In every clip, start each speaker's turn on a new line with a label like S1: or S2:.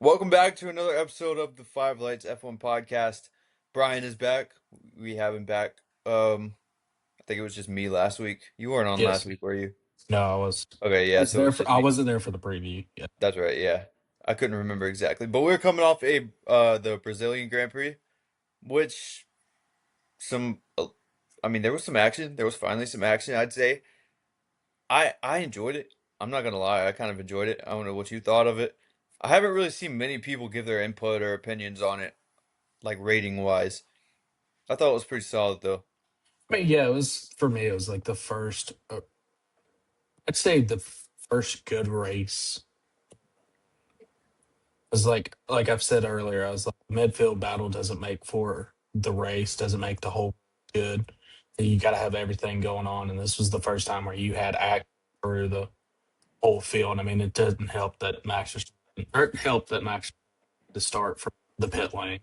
S1: Welcome back to another episode of the Five Lights F1 podcast. Brian is back. We have him back. I think it was just me last week. You weren't on last
S2: Yes.
S1: week, were you?
S2: No,
S1: Okay,
S2: I
S1: yeah,
S2: was
S1: so it
S2: there
S1: was
S2: for
S1: just
S2: I
S1: me.
S2: wasn't there for the preview. Yeah.
S1: That's right, yeah. I couldn't remember exactly. But we're coming off the Brazilian Grand Prix, which some I mean there was some action. There was finally some action, I'd say. I enjoyed it. I'm not gonna lie, I kind of enjoyed it. I don't know what you thought of it. I haven't really seen many people give their input or opinions on it, like rating wise. I thought it was pretty solid though.
S2: I mean, yeah, it was for me. It was like the first. I'd say the first good race. It was like I've said earlier. I was like, midfield battle doesn't make for the race, doesn't make the whole good. You got to have everything going on, and this was the first time where you had act through the whole field. I mean, it doesn't help that Max to start from the pit lane,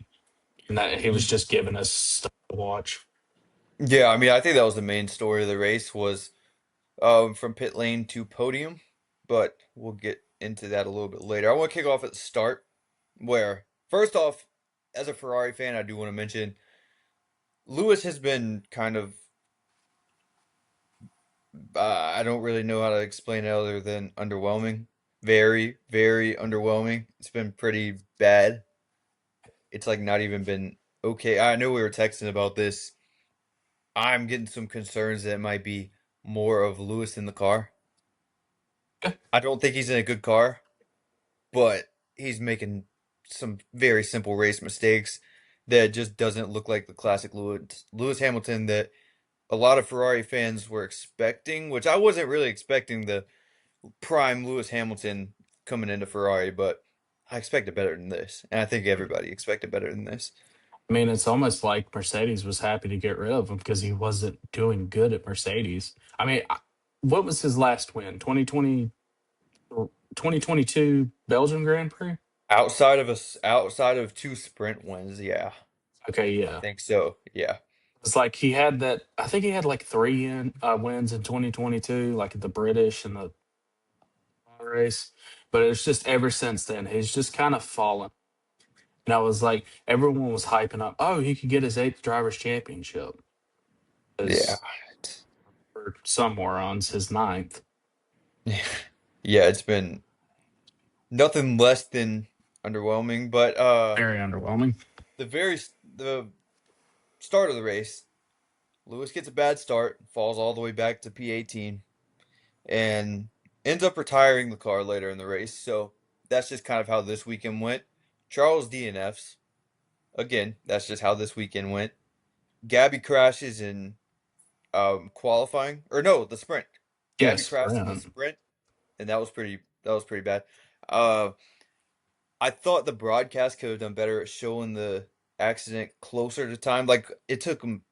S2: and that he was just giving us stuff to watch.
S1: Yeah, I mean, I think that was the main story of the race was from pit lane to podium, but we'll get into that a little bit later. I want to kick off at the start, where first off, as a Ferrari fan, I do want to mention Lewis has been kind of I don't really know how to explain it other than underwhelming. Very, very underwhelming. It's been pretty bad. It's like not even been okay. I know we were texting about this. I'm getting some concerns that it might be more of Lewis in the car. I don't think he's in a good car, but he's making some very simple race mistakes that just doesn't look like the classic Lewis Hamilton that a lot of Ferrari fans were expecting, which I wasn't really expecting the prime Lewis Hamilton coming into Ferrari, but I expected better than this, and I think everybody expected better than this.
S2: I mean, it's almost like Mercedes was happy to get rid of him because he wasn't doing good at Mercedes. I mean, what was his last win? 2020, 2022 Belgian Grand Prix?
S1: Outside of two sprint wins, yeah,
S2: Okay,
S1: I
S2: yeah.
S1: think so. Yeah,
S2: It's like he had that. I think he had like wins in 2022, like at the British and the race. But it's just ever since then, he's just kind of fallen. And I was like, everyone was hyping up, oh, he could get his eighth drivers' championship.
S1: yeah,
S2: As for some morons, his ninth.
S1: yeah. It's been nothing less than underwhelming, but
S2: Very underwhelming.
S1: the start of the race, Lewis gets a bad start, falls all the way back to P18, and ends up retiring the car later in the race. So that's just kind of how this weekend went. Charles DNFs. Again, that's just how this weekend went. Gabby crashes in qualifying, or no, the sprint. Gabby
S2: Yes,
S1: crashed in the
S2: Brent.
S1: sprint, and that was pretty bad. Uh, I thought the broadcast could have done better at showing the accident closer to time. Like it took them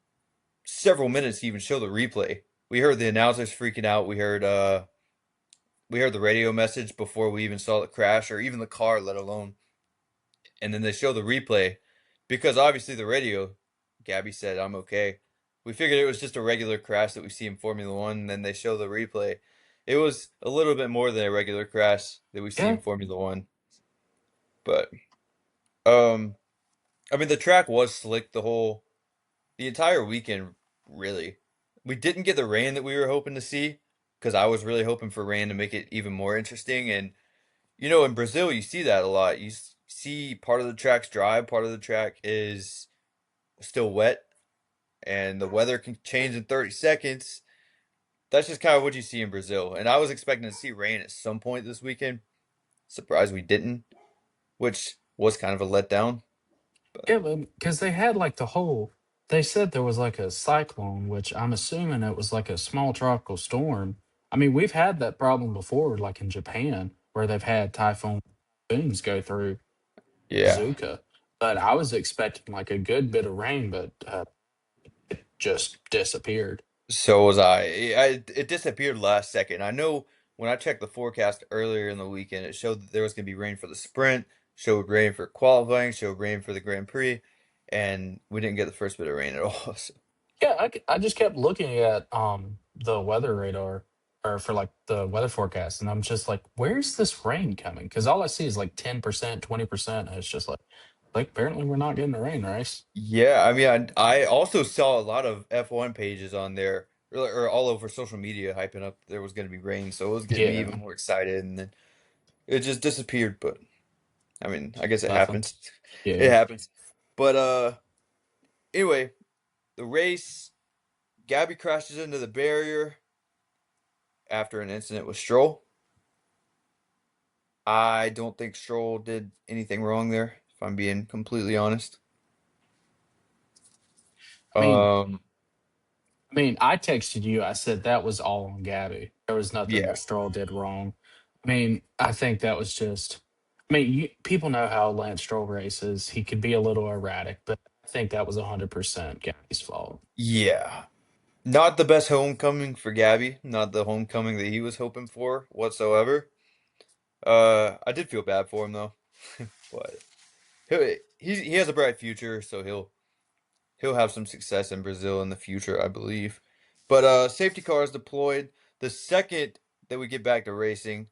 S1: several minutes to even show the replay. We heard the announcers freaking out. We heard the radio message before we even saw the crash or even the car, let alone. And then they show the replay because obviously the radio, Gabby said, "I'm okay." We figured it was just a regular crash that we see in Formula One, and then they show the replay. It was a little bit more than a regular crash that we see
S2: Yeah.
S1: in Formula One. But um I mean the track was slick the entire weekend, really. We didn't get the rain that we were hoping to see because I was really hoping for rain to make it even more interesting. And you know, in Brazil, you see that a lot. See part of the track's dry, part of the track is still wet, and the weather can change in 30 seconds. That's just kind of what you see in Brazil. And I was expecting to see rain at some point this weekend. Surprised we didn't, which was kind of a letdown. But
S2: Yeah, because they had like the whole, they said there was like a cyclone, which I'm assuming it was like a small tropical storm. I mean, we've had that problem before, like in Japan, where they've had typhoons go through
S1: yeah,
S2: Zuka. But I was expecting like a good bit of rain, but it just disappeared.
S1: so was it disappeared last second. I know when I checked the forecast earlier in the weekend, it showed that there was going to be rain for the sprint, showed rain for qualifying, showed rain for the Grand Prix, and we didn't get the first bit of rain at all. So,
S2: Yeah, I just kept looking at the weather radar, or for like the weather forecast, and I'm just like, where's this rain coming? Because all I see is like 10%, 20%. And it's just like apparently we're not getting a rain race.
S1: Yeah, I mean, I also saw a lot of F1 pages on there, or all over social media hyping up there was going to be rain, so it was getting me
S2: Yeah,
S1: even more excited, and then it just disappeared. But I mean, I guess it
S2: nothing.
S1: happens. It
S2: Yeah.
S1: happens. But anyway, the race, Gabby crashes into the barrier after an incident with Stroll. I don't think Stroll did anything wrong there, if I'm being completely honest.
S2: I mean,
S1: Um,
S2: I texted you. I said that was all on Gabby. There was nothing
S1: yeah,
S2: that Stroll did wrong. I think that was just. People know how Lance Stroll races. He could be a little erratic, but I think that was 100% Gabby's fault.
S1: yeah. Not the best homecoming for Gabby, not the homecoming that he was hoping for whatsoever. I did feel bad for him though, but he has a bright future, so he'll have some success in Brazil in the future, I believe. But safety cars deployed. The second that we get back to racing,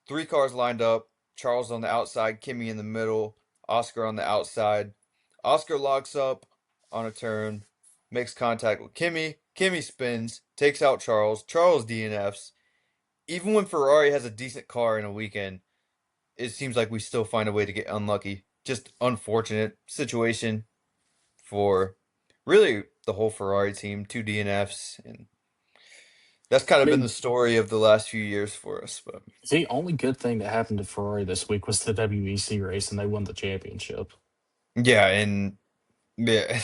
S1: three cars lined up. Charles on the outside, Kimi in the middle, Oscar on the outside. Oscar locks up on a turn, makes contact with Kimi. Kimi spins, takes out Charles. Charles DNFs. Even when Ferrari has a decent car in a weekend, it seems like we still find a way to get unlucky. Just unfortunate situation for really the whole Ferrari team, two DNFs, and that's kind
S2: I
S1: of been the
S2: mean,
S1: story of the last few years for us. But
S2: the only good thing that happened to Ferrari this week was the WEC race, and they won the championship.
S1: yeah, and yeah.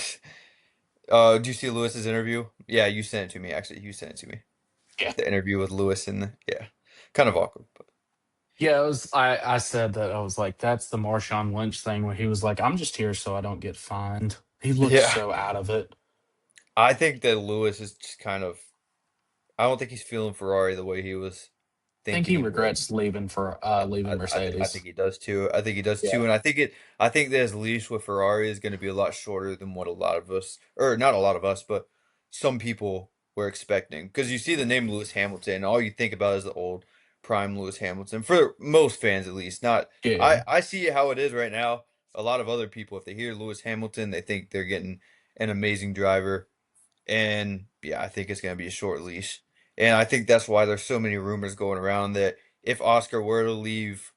S1: Do you see Lewis's interview? Yeah, you sent it to me. Actually, you sent it to me.
S2: Yeah.
S1: The interview with Lewis and yeah, kind of awkward, but
S2: Yeah, it was. I said that I was like, that's the Marshawn Lynch thing where he was like, I'm just here so I don't get fined. He looked
S1: yeah,
S2: so out of it.
S1: I think that Lewis is just kind of. I don't think he's feeling Ferrari the way he was
S2: I think
S1: thinking
S2: he
S1: he would.
S2: regrets leaving for leaving
S1: I think
S2: Mercedes.
S1: he does too. I think he does too,
S2: Yeah.
S1: and I think that his leash with Ferrari is going to be a lot shorter than what a lot of us, or not a lot of us, but some people were expecting. Because you see the name Lewis Hamilton, all you think about is the old prime Lewis Hamilton. For most fans, at least, not
S2: Yeah.
S1: I see how it is right now. A lot of other people, if they hear Lewis Hamilton, they think they're getting an amazing driver. And yeah, I think it's going to be a short leash. And I think that's why there's so many rumors going around that if Oscar were to leave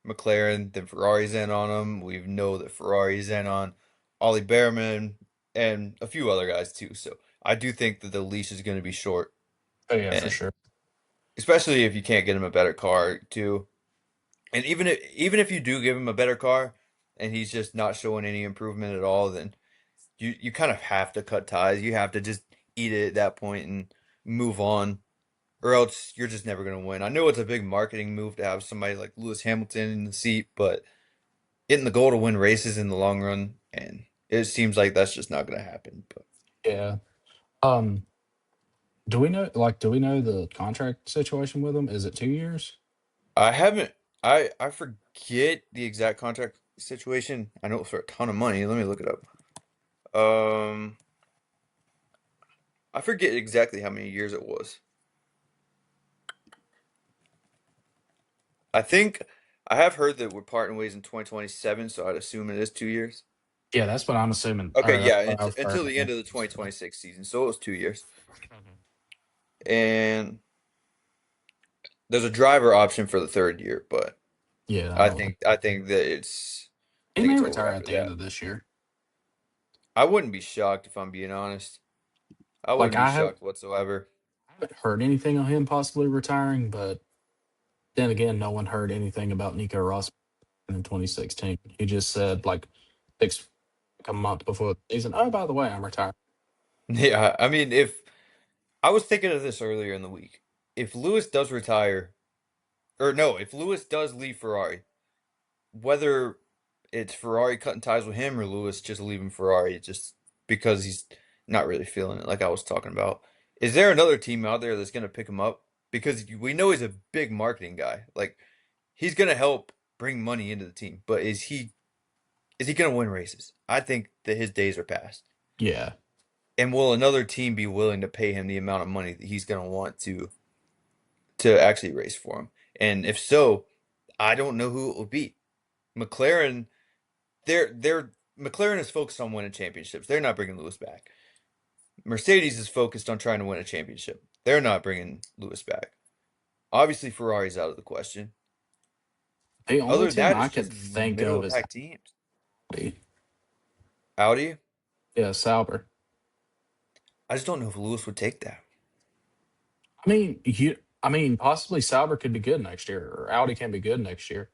S1: McLaren, then Ferrari's in on him. We know that Ferrari's in on Ollie Behrman and a few other guys too. So I do think that the leash is going to be short,
S2: Oh yeah, for
S1: and
S2: sure.
S1: especially if you can't get him a better car too. And even if you do give him a better car and he's just not showing any improvement at all, then you kind of have to cut ties. You have to just eat it at that point and move on, or else you're just never gonna win. I know it's a big marketing move to have somebody like Lewis Hamilton in the seat, but getting the goal to win races in the long run, and it seems like that's just not gonna happen. But
S2: Yeah. Um. Do we know the contract situation with him? Is it 2 years?
S1: I haven't. I forget the exact contract situation. I know it's for a ton of money. Let me look it up. Um, I forget exactly how many years it was. I think I have heard that we're parting ways in 2027, so I'd assume it is 2 years.
S2: Yeah, that's what I'm assuming.
S1: Okay,
S2: Or that's
S1: yeah,
S2: what I've
S1: until
S2: heard.
S1: the
S2: Yeah.
S1: end of the 2026 season, so it was 2 years.
S2: Mhm.
S1: And there's a driver option for the third year, but
S2: Yeah,
S1: I
S2: I don't know.
S1: think I think that it's I
S2: He
S1: think
S2: may
S1: it's over
S2: retire at
S1: after
S2: the end
S1: that.
S2: of this year.
S1: I wouldn't be shocked if I'm being honest. I
S2: Like
S1: wouldn't be shocked whatsoever.
S2: I haven't heard anything on him possibly retiring, but then again, no one heard anything about Nico Rosberg in 2016. He just said six like a month before the season, oh, by the way, I'm retiring.
S1: Yeah, I mean, if I was thinking of this earlier in the week, if Lewis does retire, or no, if Lewis does leave Ferrari, whether it's Ferrari cutting ties with him or Lewis just leaving Ferrari just because he's not really feeling it, like I was talking about. Is there another team out there that's going to pick him up? Because we know he's a big marketing guy. Like he's going to help bring money into the team, but is he going to win races? I think that his days are past.
S2: Yeah.
S1: And will another team be willing to pay him the amount of money that he's going to want to to actually race for him? And if so, I don't know who it will be. McLaren, they're McLaren is focused on winning championships. They're not bringing Lewis back. Mercedes is focused on trying to win a championship. They're not bringing Lewis back. Obviously, Ferrari's out of the question.
S2: The only
S1: Other than
S2: team
S1: that,
S2: I
S1: it's
S2: could
S1: just
S2: think
S1: middle
S2: of
S1: of the
S2: is
S1: pack teams.
S2: Audi.
S1: Audi,
S2: Yeah, Sauber.
S1: I just don't know if Lewis would take that.
S2: I mean, possibly Sauber could be good next year, or Audi can be good next year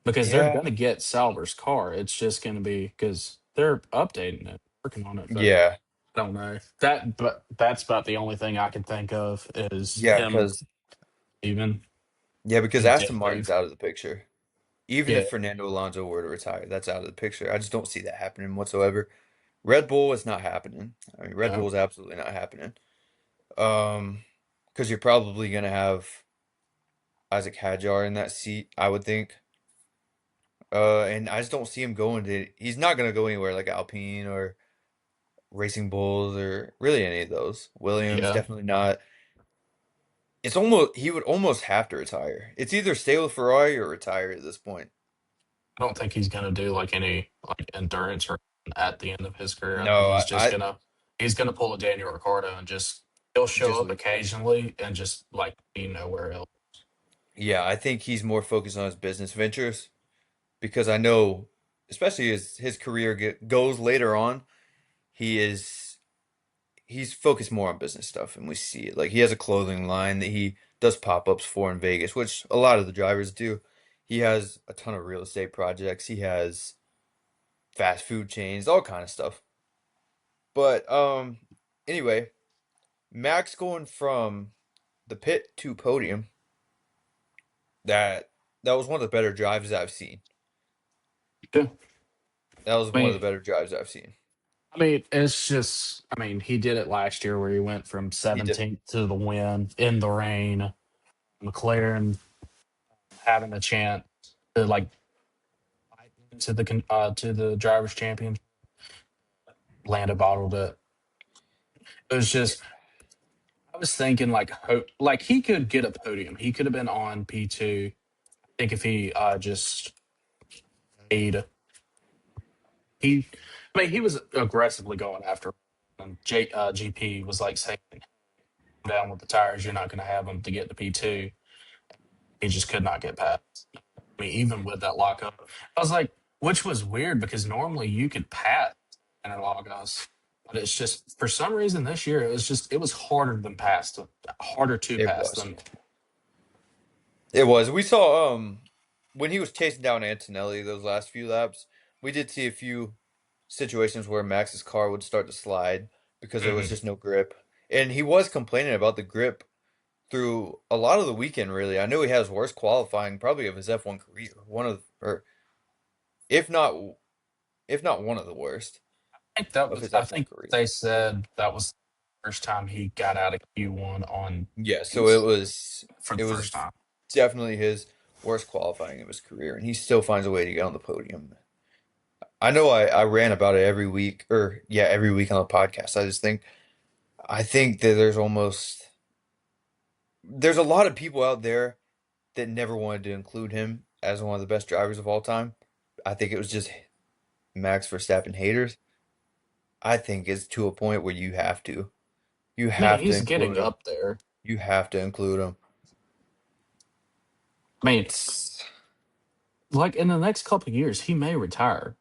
S2: because they're
S1: Yeah,
S2: going to get Sauber's car. It's just going to be because they're updating it, working on it. But
S1: yeah,
S2: I don't know that. But that's about the only thing I can think of is
S1: yeah,
S2: him
S1: because
S2: even.
S1: because
S2: He
S1: Aston
S2: did
S1: Martin's
S2: leave.
S1: out of the picture. Even
S2: Yeah,
S1: if Fernando Alonso were to retire, that's out of the picture. I just don't see that happening whatsoever. Red Bull is not happening. I mean, Red
S2: yeah.
S1: Bull is absolutely not happening. Um, because you're probably gonna have Isaac Hadjar in that seat, I would think. And I just don't see him going to. He's not gonna go anywhere like Alpine or Racing Bulls or really any of those. Williams
S2: Yeah.
S1: definitely not. It's almost he would almost have to retire. It's either stay with Ferrari or retire at this point.
S2: I don't think he's gonna do like any like endurance or at the end of his career. I think
S1: No,
S2: he's gonna pull a Daniel Ricciardo and just he'll show
S1: just
S2: up occasionally and just like be nowhere else.
S1: yeah, I think he's more focused on his business ventures because I know, especially as his career goes later on, he is he's focused more on business stuff, and we see it. Like he has a clothing line that he does pop-ups for in Vegas, which a lot of the drivers do. He has a ton of real estate projects. He has fast food chains, all kind of stuff. But anyway, Max going from the pit to podium, that that was one of the better drives I've seen.
S2: Yeah.
S1: That was
S2: I
S1: one of
S2: mean,
S1: the better drives I've seen.
S2: it's just he did it last year where he went from
S1: He did.
S2: 17th to the win in the rain. McLaren having a chance to like fight to the drivers champion. Lando bottled it. It was just I was thinking like he could get a podium. He could have been on P2. I think if he just made he he was aggressively going after and GP was like saying down with the tires, you're not going to have him to get to P2. He just could not get past. I mean, even with that lockup, I was like, which was weird because normally you could pass analog us, but it's just for some reason this year it was harder to
S1: It
S2: pass
S1: was.
S2: than
S1: It was. We saw when he was chasing down Antonelli those last few laps, we did see a few situations where Max's car would start to slide because there was
S2: Mhm.
S1: just no grip. And he was complaining about the grip through a lot of the weekend, really. I know he has worst qualifying probably of his F1 career. One of or if not if not one of the worst of his
S2: I
S1: F1
S2: think
S1: career.
S2: they said that was the first time he got out of Q1 on
S1: Yeah, so
S2: pace
S1: it
S2: for the first
S1: was
S2: time.
S1: definitely his worst qualifying of his career, and he still finds a way to get on the podium. I know I ran about it every week, or yeah, every week on the podcast. I think that there's a lot of people out there that never wanted to include him as one of the best drivers of all time. I think it was just Max Verstappen haters. I think it's to a point where you
S2: I mean,
S1: have to
S2: he's
S1: include
S2: getting
S1: him.
S2: up there.
S1: You have to include him.
S2: I mean,
S1: It's,
S2: like in the next couple of years, he may retire.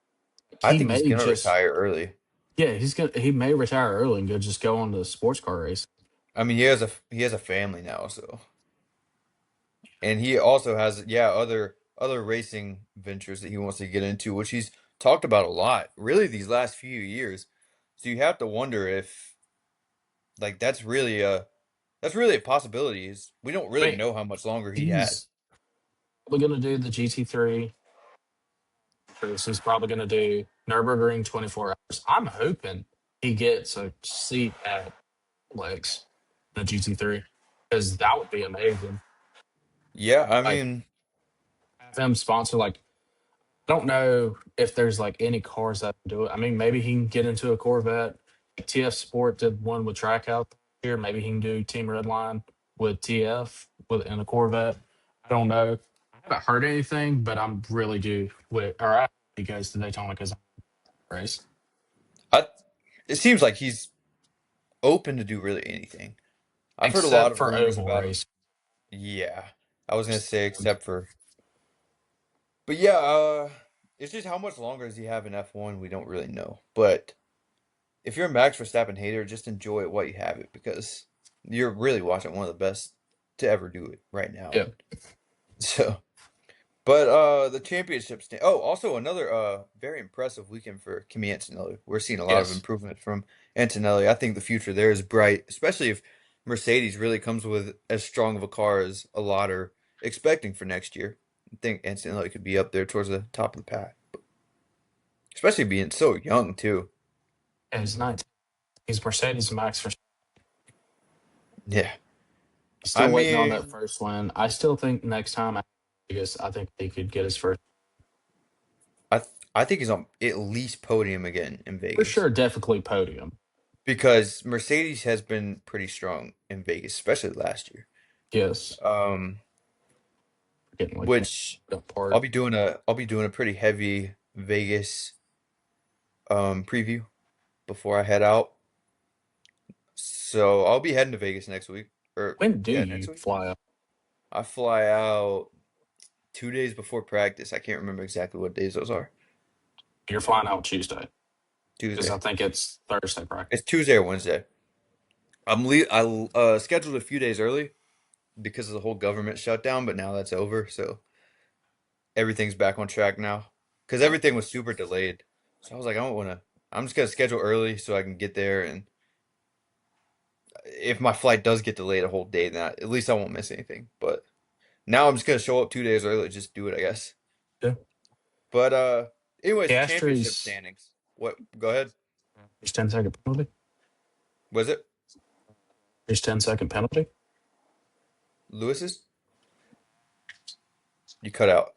S1: I
S2: He
S1: think he's
S2: may
S1: gonna
S2: just
S1: retire early.
S2: yeah, he may retire early and just go on the sports car race.
S1: I mean, he has a family now, so and he also has yeah other racing ventures that he wants to get into, which he's talked about a lot, really these last few years. So you have to wonder if like that's really a possibility. Is we don't
S2: I
S1: really
S2: mean,
S1: know how much longer he has.
S2: he's probably going to do the GT3 race. He's probably going to do Nürburgring 24 hours. I'm hoping he gets a seat at Lex the GT3 because that would be amazing.
S1: Yeah, I
S2: Like
S1: mean,
S2: have him sponsor like I don't know if there's like any cars that do it. I mean, maybe he can get into a Corvette. Like TF Sport did one with Trackhouse here. Maybe he can do Team Redline. with TF with in a Corvette. I don't know. I haven't heard anything, but I'm really due with or I he goes to Daytona because race.
S1: I it seems like he's open to do really anything. I've heard a lot
S2: Except
S1: of
S2: for
S1: rumors
S2: oval
S1: about him.
S2: race.
S1: Yeah, I was gonna say except for, but yeah, it's just how much longer does he have in F1? We don't really know. But if you're a Max Verstappen hater, just enjoy it while you have it because you're really watching one of the best to ever do it right now.
S2: Yeah.
S1: So, but the championship stand. Oh, also another very impressive weekend for Kimi Antonelli. We're seeing a lot of
S2: Yes.
S1: improvement from Antonelli. I think the future there is bright, especially if Mercedes really comes with as strong of a car as a lot are expecting for next year. I think Antonelli could be up there towards the top of the pack, especially being so young too.
S2: Yeah, he's 19. He's Mercedes Max Verstappen.
S1: Yeah, I
S2: Still waiting on that
S1: mean,
S2: first win. I still think next time at Vegas, I think he could get his first.
S1: I th I think he's on at least podium again in
S2: For
S1: Vegas
S2: sure, definitely podium.
S1: because Mercedes has been pretty strong in Vegas, especially last year.
S2: Yes.
S1: Um,
S2: Getting like
S1: which
S2: apart.
S1: I'll be doing a pretty heavy Vegas preview before I head out. So I'll be heading to Vegas next week. Or
S2: When do
S1: yeah, next
S2: you
S1: week.
S2: fly up?
S1: I fly out 2 days before practice. I can't remember exactly what days those are.
S2: You're flying out Tuesday because I
S1: Tuesday.
S2: think it's Thursday practice.
S1: It's Tuesday or Wednesday. I scheduled a few days early because of the whole government shutdown, but now that's over, so everything's back on track now. Because
S2: Yeah.
S1: everything was super delayed, so I was like, I don't want to. I'm just gonna schedule early so I can get there, and if my flight does get delayed a whole day, then at least I won't miss anything. But now I'm just gonna show up 2 days early, just do it, I guess.
S2: Yeah.
S1: But anyways, championship
S2: Piastri's
S1: standings. What? Go ahead.
S2: there's 10-second penalty.
S1: Was it
S2: There's 10-second penalty.
S1: Lewis's? You cut out.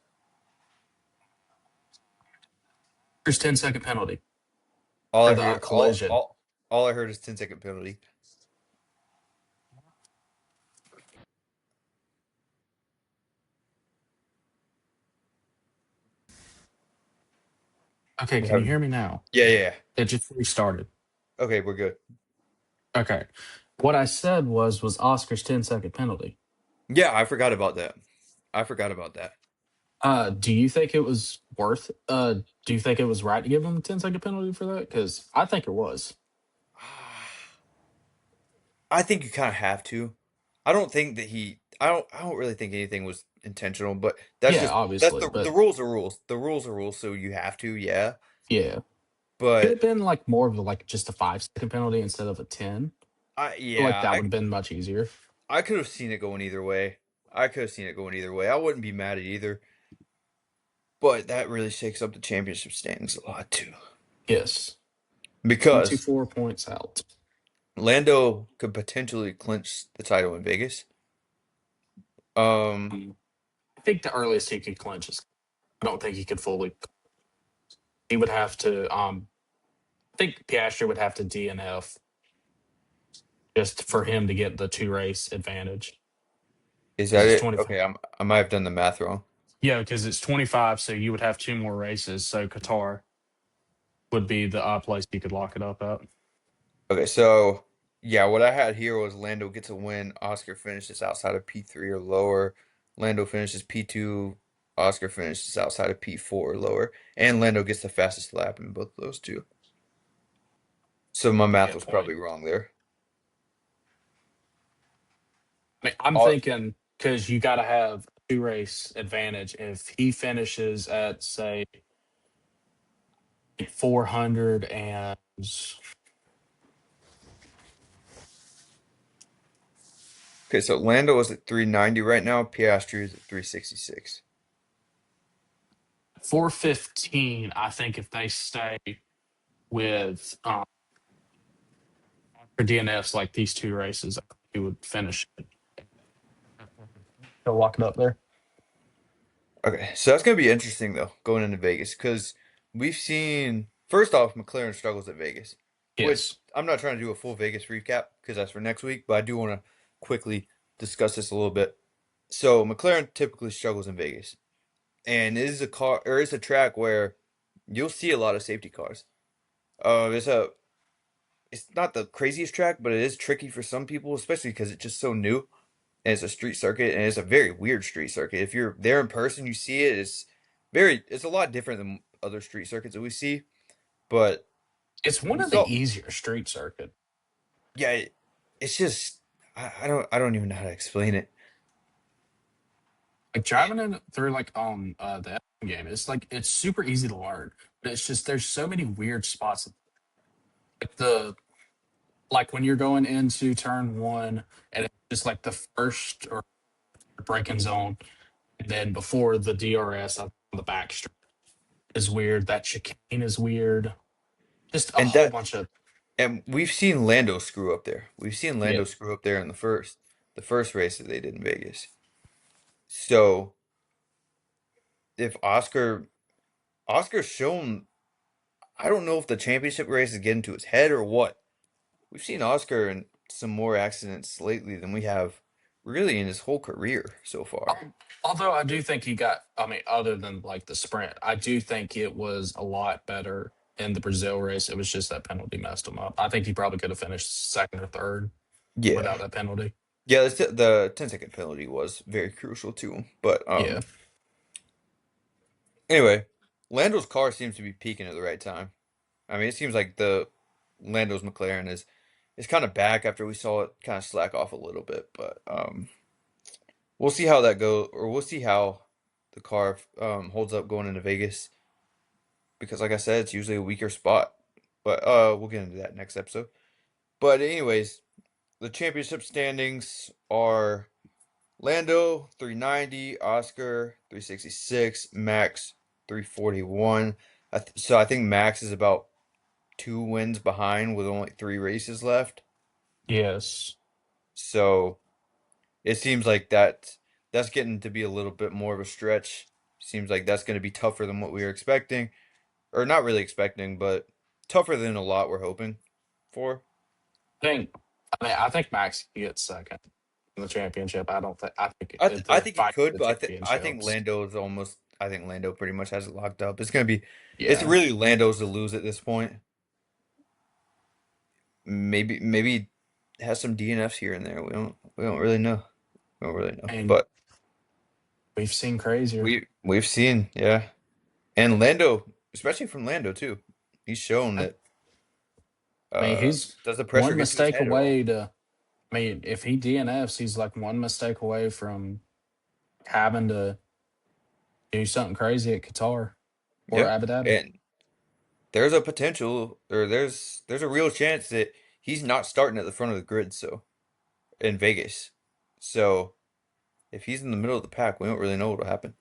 S2: There's 10-second penalty
S1: All
S2: for
S1: I
S2: the
S1: heard,
S2: collision.
S1: all I heard is 10-second penalty.
S2: Okay,
S1: We're
S2: can you
S1: having,
S2: hear me now?
S1: yeah, yeah, yeah.
S2: It just restarted.
S1: Okay, we're good.
S2: Okay. What I said was Oscar's 10-second penalty.
S1: Yeah, I forgot about that. I forgot about that.
S2: Do you think it was worth do you think it was right to give him a 10-second penalty for that? Because I think it was.
S1: I think you kind of have to. I don't think that he. I don't really think anything was intentional, but
S2: Yeah,
S1: that's
S2: obviously.
S1: the
S2: But
S1: rules are rules. The rules are rules, so you have to. Yeah,
S2: yeah. Could
S1: but
S2: have been like more of a, like just a 5-second penalty instead of a 10. I feel like
S1: yeah,
S2: that would have been much easier.
S1: I could have seen it going either way. I could have seen it going either way. I wouldn't be mad at either. But that really shakes up the championship standings a lot too,
S2: Yes.
S1: because
S2: 24 points out.
S1: Lando could potentially clinch the title in Vegas. Um,
S2: I think the earliest he could clinch is I don't think he could fully he would have to I think Piastri would have to DNF just for him to get the two race advantage.
S1: is
S2: Because
S1: that
S2: it's
S1: it?
S2: 25.
S1: Okay, I might have done the math wrong.
S2: Yeah, because it's 25, so you would have two more races. So Qatar would be the place you could lock it up at.
S1: Okay, so yeah, what I had here was Lando gets a win, Oscar finishes outside of P3 or lower. Lando finishes P2, Oscar finishes outside of P4 or lower, and Lando gets the fastest lap in both of those two. So my math
S2: Good
S1: was
S2: point.
S1: probably wrong there.
S2: I mean, I'm
S1: All,
S2: thinking because you got to have two race advantage. If he finishes at say 400 and
S1: okay, so Lando is at 390 right now, Piastri is at 366.
S2: 415, I think if they stay with for DNFs like these two races, I think he would finish it. He'll lock it up there.
S1: Okay, so that's gonna be interesting though, going into Vegas, because we've seen first off McLaren struggles at Vegas, which
S2: Yes.
S1: I'm not trying to do a full Vegas recap because that's for next week, but I do want to quickly discuss this a little bit. So McLaren typically struggles in Vegas, and it is a car or it's a track where you'll see a lot of safety cars. It's a it's not the craziest track, but it is tricky for some people, especially because it's just so new and it's a street circuit and it's a very weird street circuit. If you're there in person, you see it. It's a lot different than other street circuits that we see. But
S2: It's one
S1: we
S2: of the
S1: saw,
S2: easier street circuit.
S1: yeah, it's just I don't even know how to explain it.
S2: Like driving in through like the F1 game, it's like it's super easy to learn. But it's just there's so many weird spots. Like the like when you're going into turn one and it's just like the first or braking zone, and then before the DRS on the back straight is weird. That chicane is weird. Just a
S1: And
S2: whole
S1: that
S2: bunch of
S1: and we've seen Lando screw up there. We've seen
S2: yeah.
S1: Lando screw up there in the first race that they did in Vegas. So if Oscar's shown, I don't know if the championship race is getting to his head or what. We've seen Oscar in some more accidents lately than we have really in his whole career so far.
S2: Although I do think he got, I mean, other than like the sprint, I do think it was a lot better in the Brazil race. It was just that penalty messed him up. I think he probably could have finished second or third
S1: Yeah.
S2: without that penalty.
S1: Yeah, the 10-second penalty was very crucial to him. But
S2: Yeah.
S1: anyway, Lando's car seems to be peaking at the right time. I mean, it seems like the Lando's McLaren is kind of back after we saw it kind of slack off a little bit, but we'll see how that goes, or we'll see how the car holds up going into Vegas because, like I said, it's usually a weaker spot. But we'll get into that next episode. But anyways, the championship standings are Lando 390, Oscar 366, Max 341. So I think Max is about 2 wins behind with only 3 races left.
S2: Yes.
S1: So it seems like that's getting to be a little bit more of a stretch. Seems like that's going to be tougher than what we were expecting, or not really expecting, but tougher than a lot we're hoping for.
S2: think, I think Max gets second in the championship. I don't think, I think
S1: I
S2: the
S1: think he
S2: fight
S1: could,
S2: for the
S1: but I think
S2: championships.
S1: Lando is almost. I think Lando pretty much has it locked up. It's
S2: Yeah.
S1: really Lando's to lose at this point. Maybe has some DNFs here and there. We don't really know. We don't really know,
S2: And
S1: but
S2: we've seen crazier.
S1: we've seen, yeah. And Lando, especially from Lando too, he's shown
S2: I
S1: that
S2: mean, he's
S1: does the pressure
S2: one
S1: get to his
S2: mistake
S1: head at all?
S2: away to, I mean, if he DNFs, he's like one mistake away from having to do something crazy at Qatar or
S1: Yeah,
S2: Abu Dhabi.
S1: and there's a potential, or there's a real chance that he's not starting at the front of the grid. So in Vegas, so if he's in the middle of the pack, we don't really know what'll happen.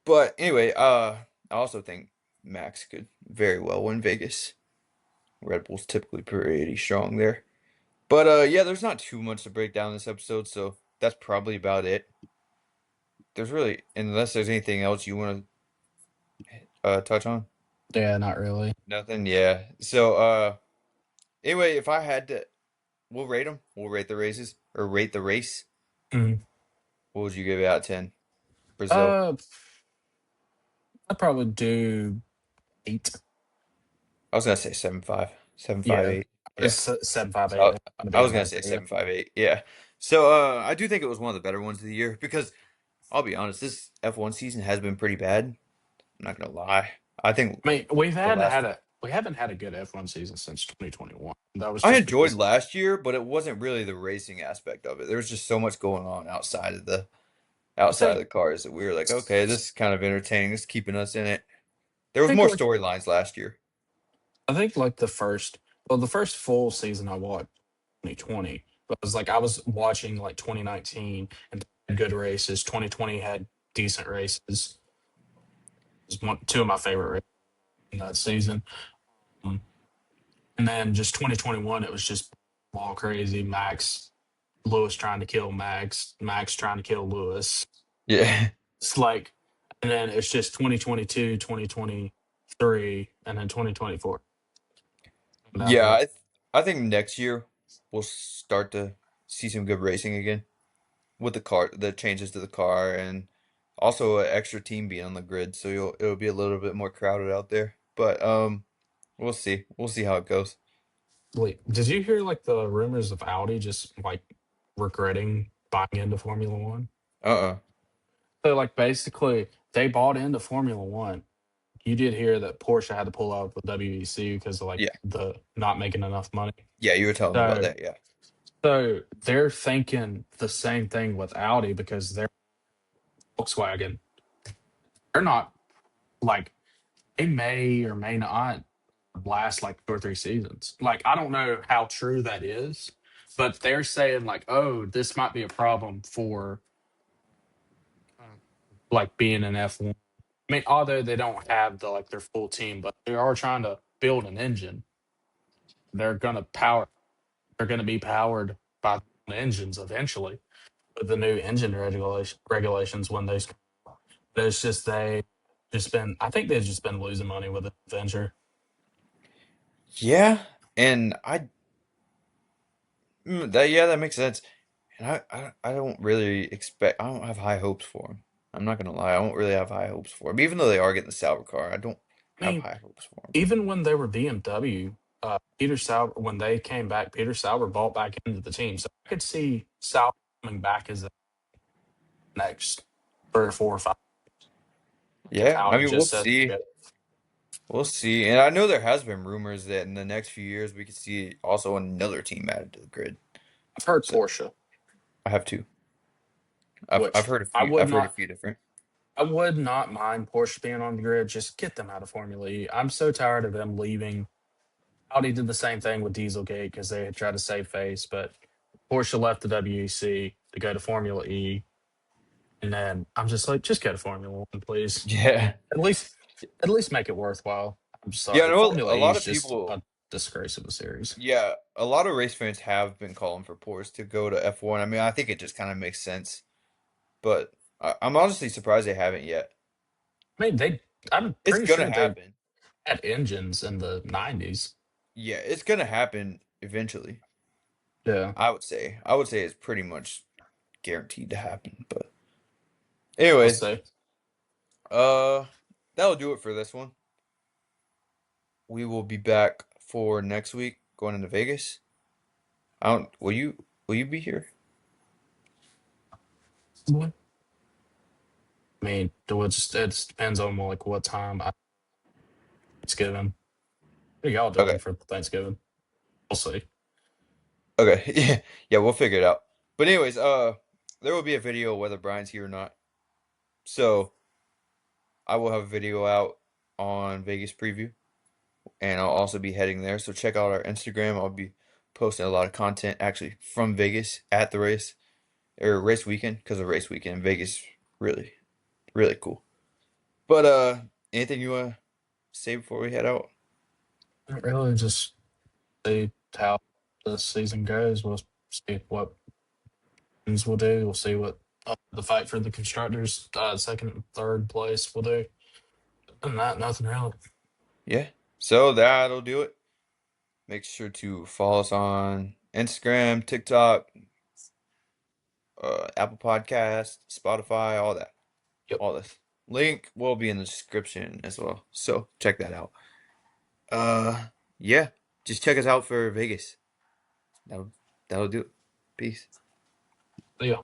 S1: But anyway, I also think Max could very well win Vegas. Red Bull's typically pretty strong there. But yeah, there's not too much to break down this episode, so that's probably about it. There's really, unless there's anything else you want to touch on.
S2: Yeah, not really.
S1: Nothing. Yeah. So anyway, if I had to, we'll rate them. We'll rate the races or rate the race.
S2: Mhm.
S1: What would you give it out of 10? Brazil.
S2: Uh, I'd probably do 8.
S1: I was gonna say 7.5, 7.5,
S2: Yeah,
S1: 8. Yeah.
S2: it's 758.
S1: So
S2: To
S1: I
S2: be
S1: was gonna
S2: honest
S1: say
S2: with you.
S1: 7.5, 8. Yeah. So I do think it was one of the better ones of the year because I'll be honest, this F1 season has been pretty bad. I'm not gonna lie. I think
S2: I mean,
S1: the last
S2: we haven't had a good F1 season since 2021. That was
S1: I
S2: just
S1: enjoyed
S2: because
S1: last year, but it wasn't really the racing aspect of it. There was just so much going on
S2: I
S1: outside of
S2: think
S1: the cars that we were like, okay, this is kind of entertaining. This is keeping us in it. There
S2: I
S1: was
S2: think
S1: more
S2: like
S1: storylines last year.
S2: I think like the first full season I watched 2020, but it was like I was watching like 2019 and had good races. 2020 had decent races. It was two of my favorite races in that season. Um, And then just 2021, it was just all crazy. Lewis trying to kill Max trying to kill Lewis.
S1: Yeah.
S2: It's like, and then it's just 2022, 2023, and then 2024
S1: Yeah,
S2: downhill.
S1: I think next year we'll start to see some good racing again. with the changes to the car, and also an extra team being on the grid, so it'll be a little bit more crowded out there. But we'll see. We'll see how it goes.
S2: Wait, did you hear like the rumors of Audi just like regretting buying into Formula One?
S1: Uh-uh.
S2: So like basically they bought into Formula One. You did hear that Porsche had to pull out with WEC because of like
S1: Yeah.
S2: the not making enough money.
S1: Yeah, you were telling me about
S2: So
S1: that. Yeah.
S2: so they're thinking the same thing with Audi because they're Volkswagen. They're not like they may or may not last like 2 or 3 seasons. Like I don't know how true that is, but they're saying like, oh, this might be a problem for like being an F1. I mean, although they don't have the like their full team, but they are trying to build an engine. They're gonna power. They're gonna be powered by the engines eventually with the new engine regulations when they. It's just they just been. I think they've just been losing money with the venture.
S1: Yeah, and that makes sense. And I don't really expect. I don't have high hopes for him. I'm not gonna lie. I don't really have high hopes for him. Even though they are getting the Sauber car, I don't
S2: I
S1: have
S2: mean,
S1: high hopes for him.
S2: even when they were BMW, Peter Sauber, when they came back, Peter Sauber bought back into the team. So I could see Sauber coming back as the next 3 or 4 or 5 if
S1: Yeah, I
S2: Audi
S1: mean, we'll
S2: just says,
S1: see.
S2: yeah.
S1: We'll see. And I know there has been rumors that in the next few years we could see also another team added to the grid.
S2: I've heard
S1: So
S2: Porsche,
S1: I have two. I've
S2: which
S1: heard a
S2: I
S1: few.
S2: would
S1: I've heard a
S2: not.
S1: few different.
S2: I would not mind Porsche being on the grid. Just get them out of Formula E. I'm so tired of them leaving. Audi did the same thing with Dieselgate because they had tried to save face, but Porsche left the WEC to go to Formula E. And then I'm just like, just go to Formula One, please.
S1: Yeah.
S2: At least, at least make it worthwhile. I'm
S1: Yeah, I
S2: sorry,
S1: know
S2: Formula
S1: a
S2: E
S1: lot
S2: is
S1: of
S2: just
S1: people.
S2: a disgrace of a series.
S1: Yeah, a lot of race fans have been calling for Porsche to go to F1. I mean, I think it just kind of makes sense, but I'm honestly surprised they haven't yet.
S2: I mean, I'm
S1: It's
S2: pretty
S1: gonna
S2: sure they
S1: happen.
S2: had engines in the '90s.
S1: Yeah, it's gonna happen eventually.
S2: Yeah,
S1: I would say. I would say it's pretty much guaranteed to happen. But
S2: let's
S1: anyways,
S2: say.
S1: uh, that'll do it for this one. We will be back for next week going into Vegas. I don't. Will you be here?
S2: What? I mean, it depends on like what time Thanksgiving. What are y'all doing
S1: Okay.
S2: for Thanksgiving? We'll see.
S1: Okay. Yeah. Yeah. We'll figure it out. But anyways, there will be a video whether Brian's here or not. So I will have a video out on Vegas preview, and I'll also be heading there. So check out our Instagram. I'll be posting a lot of content actually from Vegas at the race or race weekend because of race weekend. Vegas really, really cool. But anything you wanna say before we head out?
S2: Not really, just see how the season goes. We'll see what things we'll do. We'll see what the fight for the constructors, second and third place, will do. Other than that, nothing really.
S1: Yeah. So that'll do it. Make sure to follow us on Instagram, TikTok, Apple Podcast, Spotify, all that.
S2: Yep.
S1: All this. Link will be in the description as well. So check that out. Uh yeah. Just check us out for Vegas. That'll that'll do it. Peace.
S2: See ya.